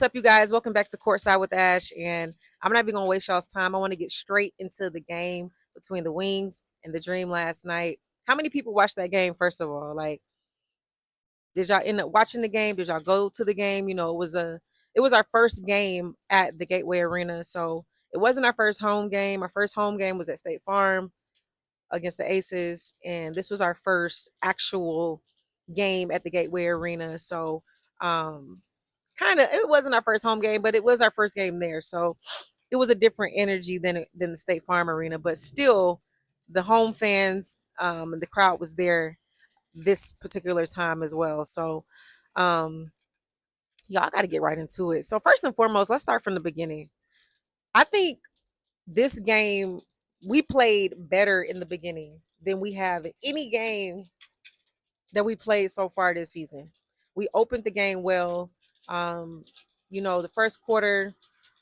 What's up, you guys? Welcome back to Courtside with Ash. And I'm not even going to waste y'all's time. I want to get straight into the game between the Wings and the Dream last night. How many people watched that game, first of all? Like, did y'all end up watching the game? Did y'all go to the game? It was our first game at the Gateway Arena. So it wasn't our first home game. Our first home game was at State Farm against the Aces. And this was our first actual game at the Gateway Arena. So, kind of, it wasn't our first home game, but it was our first game there. So it was a different energy than the State Farm Arena, but still the home fans and the crowd was there this particular time as well. So y'all got to get right into it. So first and foremost, let's start from the beginning. I think this game, we played better in the beginning than we have in any game that we played so far this season. We opened the game well. The first quarter,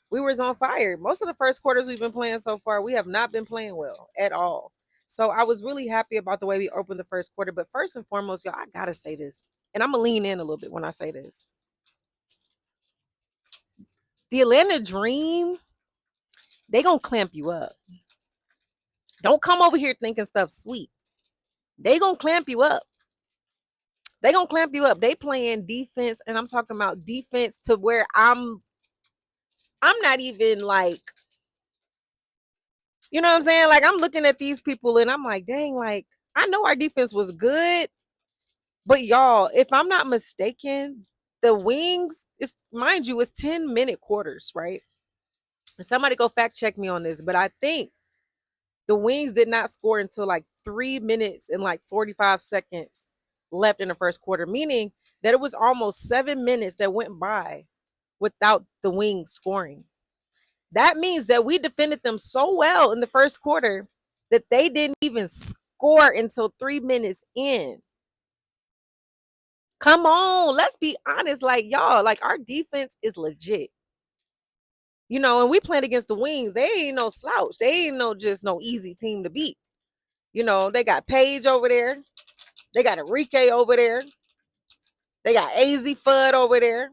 we was on fire. Most of the first quarters we've been playing so far, we have not been playing well at all. So I was really happy about the way we opened the first quarter. But first and foremost, y'all, I gotta say this, and I'm gonna lean in a little bit when I say this. The Atlanta Dream, they gonna clamp you up. Don't come over here thinking stuff sweet. They gonna clamp you up. They gonna clamp you up. They playing defense, and I'm talking about defense to where I'm not even like, you know what I'm saying? Like, I'm looking at these people and I'm like, dang, like, I know our defense was good, but y'all, if I'm not mistaken, the Wings, it's, mind you, it's 10-minute quarters, right? And somebody go fact check me on this, but I think the Wings did not score until like 3 minutes and like 45 seconds left in the first quarter, meaning that it was almost 7 minutes that went by without the Wings scoring. That means that we defended them so well in the first quarter that they didn't even score until 3 minutes in. Come on, let's be honest. Like, y'all, like, our defense is legit. And we playing against the Wings. They ain't no slouch. They ain't no easy team to beat. They got Paige over there. They got Arike over there. They got AZ Fudd over there.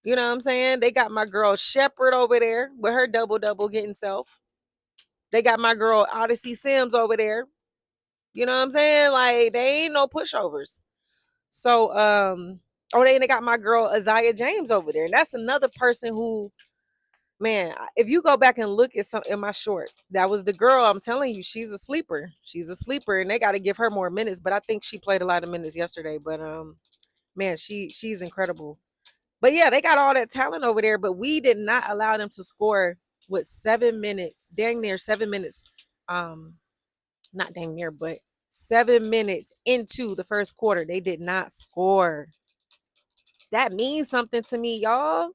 You know what I'm saying? They got my girl Shepherd over there with her double getting self. They got my girl Odyssey Sims over there. You know what I'm saying? Like, they ain't no pushovers. So, they got my girl Isaiah James over there. And that's another person who, man, if you go back and look at some in my short, that was the girl. I'm telling you, she's a sleeper. She's a sleeper, and they got to give her more minutes. But I think she played a lot of minutes yesterday. But man, she's incrediable. But yeah, they got all that talent over there, but we did not allow them to score with 7 minutes, dang near 7 minutes. Not dang near, but 7 minutes into the first quarter, they did not score. That means something to me, y'all.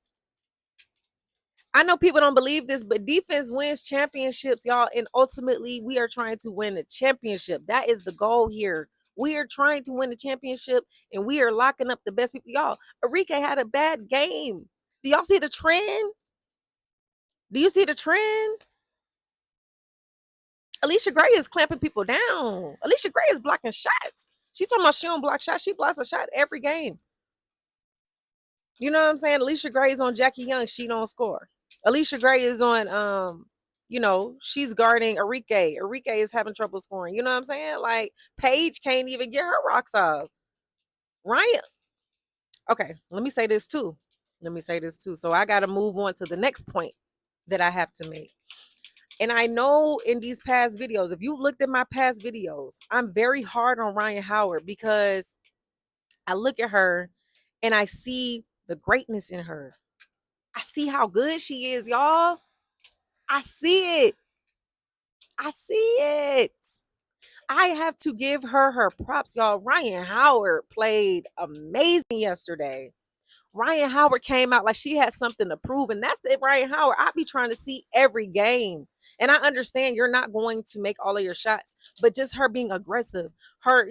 I know people don't believe this, but defense wins championships, y'all. And ultimately, we are trying to win a championship. That is the goal here. We are trying to win the championship, and we are locking up the best people. Y'all, Arike had a bad game. Do y'all see the trend? Do you see the trend? Alicia Gray is clamping people down. Alicia Gray is blocking shots. She's talking about she don't block shots. She blocks a shot every game. You know what I'm saying? Alicia Gray is on Jackie Young. She don't score. Alicia Gray is on, she's guarding Arike. Arike is having trouble scoring. You know what I'm saying? Like, Paige can't even get her rocks off. Ryan. Okay, let me say this too. So I got to move on to the next point that I have to make. And I know in these past videos, if you looked at my past videos, I'm very hard on Rhyne Howard because I look at her and I see the greatness in her. I see how good she is, y'all. I see it. I have to give her props, y'all. Rhyne Howard played amazing yesterday. Rhyne Howard came out like she had something to prove, and that's the Rhyne Howard I be trying to see every game. And I understand you're not going to make all of your shots, but just her being aggressive, her,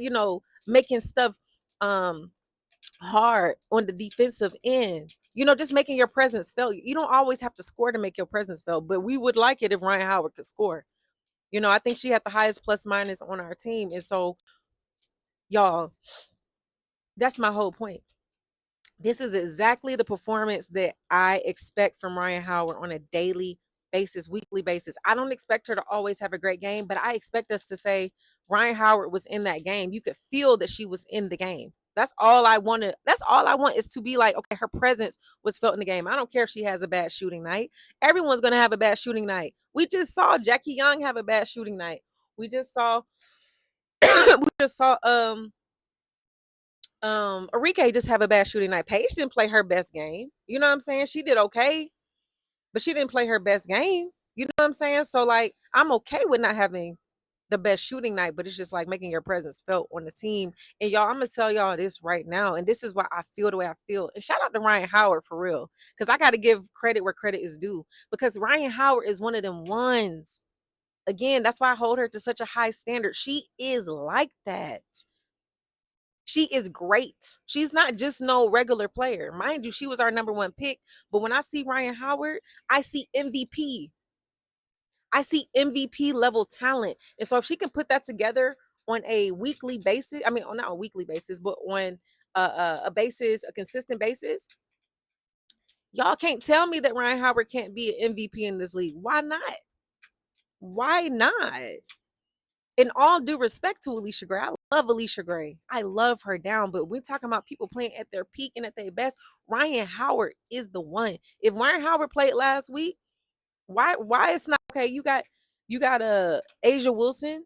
making stuff hard on the defensive end. Just making your presence felt. You don't always have to score to make your presence felt, but we would like it if Rhyne Howard could score. I think she had the highest plus minus on our team. And so, y'all, that's my whole point. This is exactly the performance that I expect from Rhyne Howard on a daily basis, weekly basis. I don't expect her to always have a great game, but I expect us to say Rhyne Howard was in that game. You could feel that she was in the game. That's all I wanted. That's all I want is to be like, okay, her presence was felt in the game. I don't care if she has a bad shooting night. Everyone's going to have a bad shooting night. We just saw Jackie Young have a bad shooting night. We just saw we just saw Arike just have a bad shooting night. Paige didn't play her best game. You know what I'm saying? She did okay, but she didn't play her best game. You know what I'm saying? So like I'm okay with not having the best shooting night, but it's just like making your presence felt on the team. And y'all, I'm gonna tell y'all this right now, and this is why I feel the way I feel. And shout out to Rhyne Howard for real, because I got to give credit where credit is due. Because Rhyne Howard is one of them ones. Again, that's why I hold her to such a high standard. She is like that. She is great. She's not just no regular player. Mind you, she was our number one pick. But when I see Rhyne Howard, I see MVP. I see MVP level talent. And so if she can put that together on a weekly basis, I mean, not a weekly basis, but on a basis, a consistent basis, y'all can't tell me that Rhyne Howard can't be an MVP in this league. Why not? Why not? In all due respect to Alicia Gray, I love Alicia Gray. I love her down. But we're talking about people playing at their peak and at their best. Rhyne Howard is the one. If Rhyne Howard played last week, why it's not okay? You got Asia Wilson,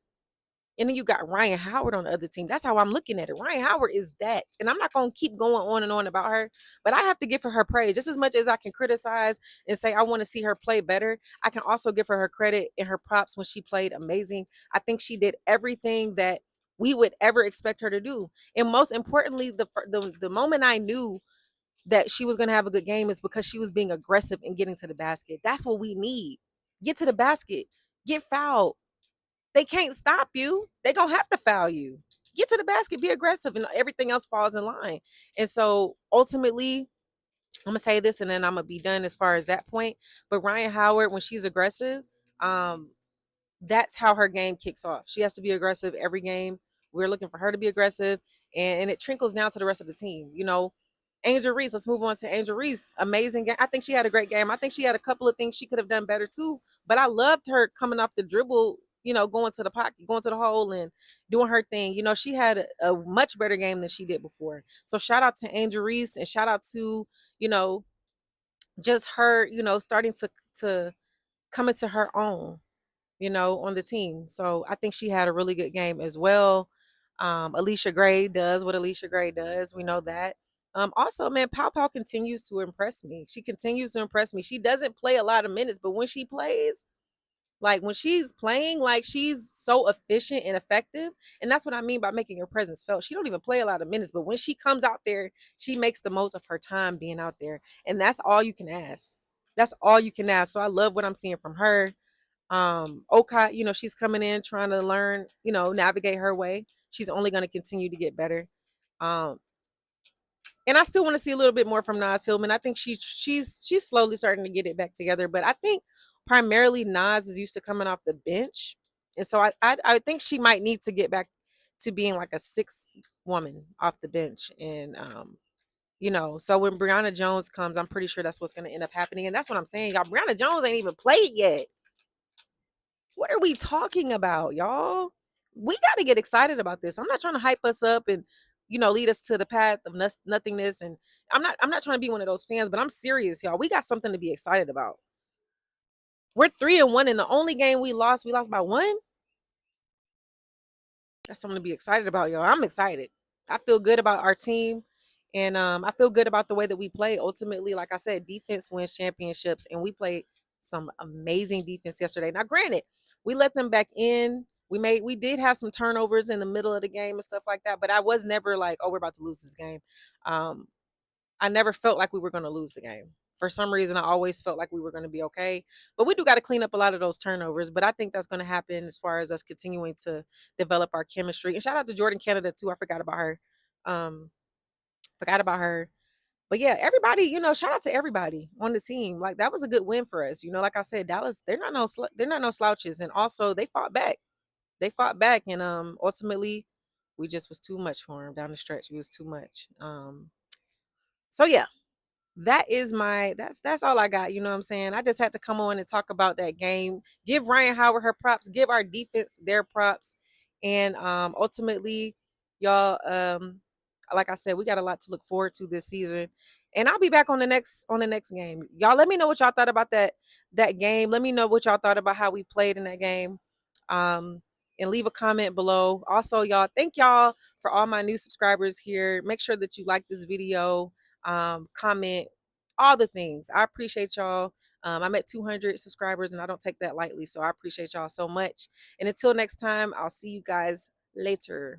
and then you got Rhyne Howard on the other team. That's how I'm looking at it. Rhyne Howard is that. And I'm not going to keep going on and on about her, but I have to give her praise. Just as much as I can criticize and say I want to see her play better, I can also give her credit and her props when she played amazing. I think she did everything that we would ever expect her to do. And most importantly, the moment I knew that she was going to have a good game is because she was being aggressive and getting to the basket. That's what we need. Get to the basket. Get fouled. They can't stop you. They gonna have to foul you. Get to the basket, be aggressive, and everything else falls in line. And so ultimately, I'm gonna say this, and then I'm gonna be done as far as that point. But Rhyne Howard, when she's aggressive, um, that's how her game kicks off. She has to be aggressive every game. We're looking for her to be aggressive, and it trickles down to the rest of the team. Angel Reese. Let's move on to Angel Reese. Amazing game. I think she had a great game. I think she had a couple of things she could have done better too. But I loved her coming off the dribble. Going to the pocket, going to the hole, and doing her thing. She had a much better game than she did before. So shout out to Angel Reese, and shout out to you know just her. Starting to come into her own on the team. So I think she had a really good game as well. Alicia Gray does what Alicia Gray does. We know that. Also, man, Pow Pow continues to impress me. She continues to impress me. She doesn't play a lot of minutes, but when she plays, like when she's playing, like she's so efficient and effective. And that's what I mean by making her presence felt. She don't even play a lot of minutes, but when she comes out there, she makes the most of her time being out there. And that's all you can ask. That's all you can ask. So I love what I'm seeing from her. Okai, she's coming in trying to learn, navigate her way. She's only going to continue to get better. Um, and I still want to see a little bit more from Nas Hillman. I think she's slowly starting to get it back together. But I think primarily Nas is used to coming off the bench, and so I think she might need to get back to being like a sixth woman off the bench. And so when Brianna Jones comes, I'm pretty sure that's what's going to end up happening. And that's what I'm saying, y'all. Brianna Jones ain't even played yet. What are we talking about, y'all? We got to get excited about this. I'm not trying to hype us up and lead us to the path of nothingness. And I'm not trying to be one of those fans, but I'm serious, y'all. We got something to be excited about. We're 3-1, and the only game we lost by one. That's something to be excited about, y'all. I'm excited. I feel good about our team, and I feel good about the way that we play. Ultimately, like I said, defense wins championships, and we played some amazing defense yesterday. Now, granted, we let them back in. We did have some turnovers in the middle of the game and stuff like that, but I was never like, oh, we're about to lose this game. I never felt like we were going to lose the game. For some reason, I always felt like we were going to be okay. But we do got to clean up a lot of those turnovers. But I think that's going to happen as far as us continuing to develop our chemistry. And shout out to Jordan Canada, too. I forgot about her. But yeah, everybody, shout out to everybody on the team. Like that was a good win for us. Like I said, Dallas, they're not no slouches. And also they fought back. And ultimately we just was too much for them down the stretch. It was too much. So yeah, that's all I got. You know what I'm saying? I just had to come on and talk about that game. Give Rhyne Howard her props. Give our defense their props. And ultimately, y'all, like I said, we got a lot to look forward to this season. And I'll be back on the next game. Y'all let me know what y'all thought about that game. Let me know what y'all thought about how we played in that game. Um and leave a comment below. Also, y'all, thank y'all for all my new subscribers here. Make sure that you like this video, comment, all the things. I appreciate y'all. I'm at 200 subscribers and I don't take that lightly. So I appreciate y'all so much. And until next time, I'll see you guys later.